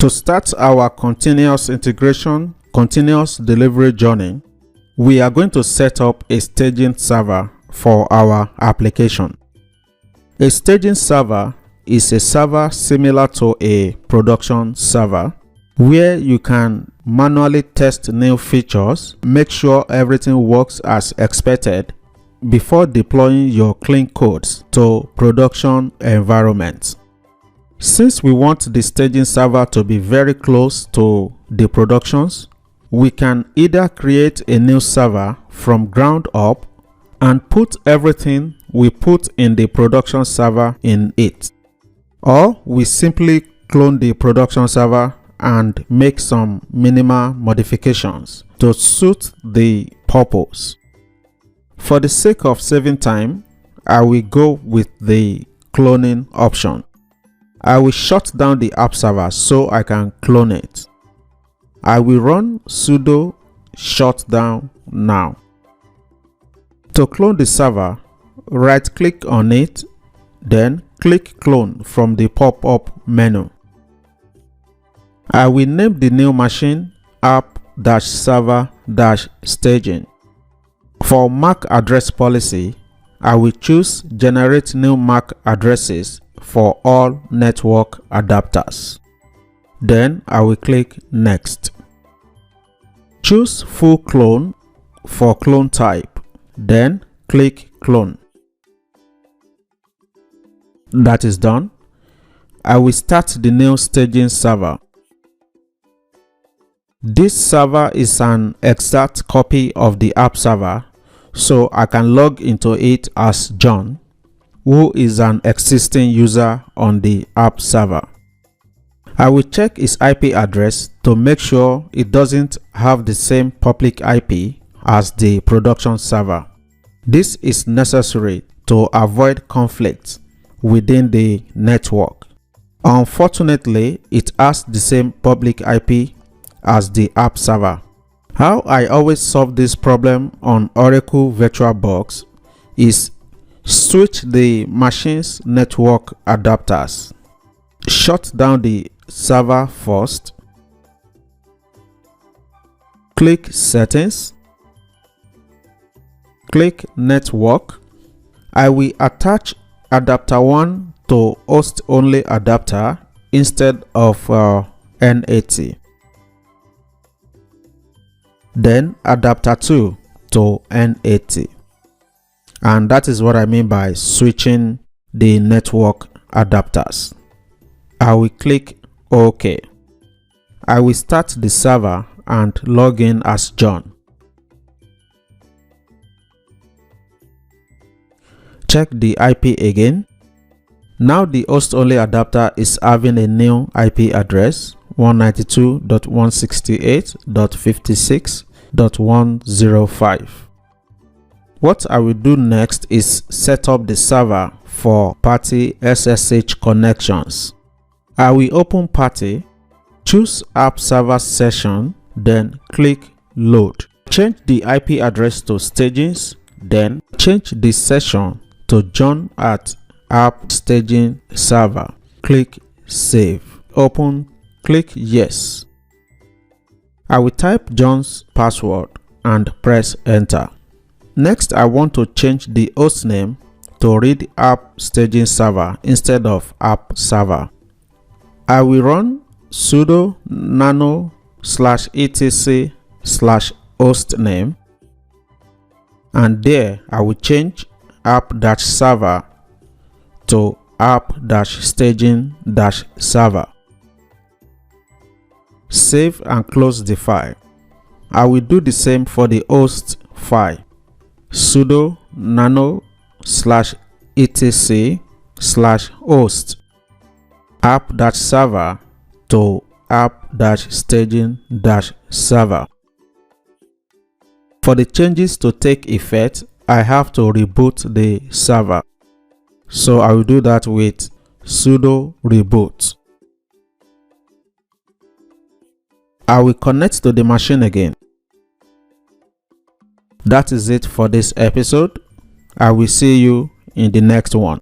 To start our continuous integration, continuous delivery journey, we are going to set up a staging server for our application. A staging server is a server similar to a production server where you can manually test new features, make sure everything works as expected before deploying your clean codes to production environments. Since we want the staging server to be very close to the productions, we can either create a new server from ground up and put everything we put in the production server in it, or we simply clone the production server and make some minimal modifications to suit the purpose. For the sake of saving time, I will go with the cloning option. I will shut down the app server so I can clone it. I will run sudo shutdown now. To clone the server, right click on it, then click clone from the pop-up menu. I will name the new machine app-server-staging. For MAC address policy, I will choose generate new MAC addresses for all network adapters. Then I will click next. Choose full clone for clone type, then click clone. That is done. I will start the new staging server. This server is an exact copy of the app server, so I can log into it as John, who is an existing user on the app server. I will check its IP address to make sure it doesn't have the same public IP as the production server. This is necessary to avoid conflicts within the network. Unfortunately, it has the same public IP as the app server. How I always solve this problem on Oracle VirtualBox is switch the machine's network adapters. Shut down the server first. Click Settings. Click Network. I will attach adapter 1 to host only adapter instead of NAT. Then adapter 2 to NAT. And that is what I mean by switching the network adapters. I will click OK. I will start the server and log in as John. Check the IP again. Now the host only adapter is having a new IP address 192.168.56.105. What I will do next is set up the server for party SSH connections. I will open party, choose app server session, then click load. Change the IP address to stagings, then change the session to John at app staging server. Click save. Open, click yes. I will type John's password and press enter. Next, I want to change the host name to read app staging server instead of app server. I will run sudo nano/etc/hostname, and there I will change app-server to app-staging-server. Save and close the file. I will do the same for the host file. Sudo nano/etc/host app-server to app-staging-server. For the changes to take effect, I have to reboot the server. So I will do that with sudo reboot. I will connect to the machine again. That is it for this episode. I will see you in the next one.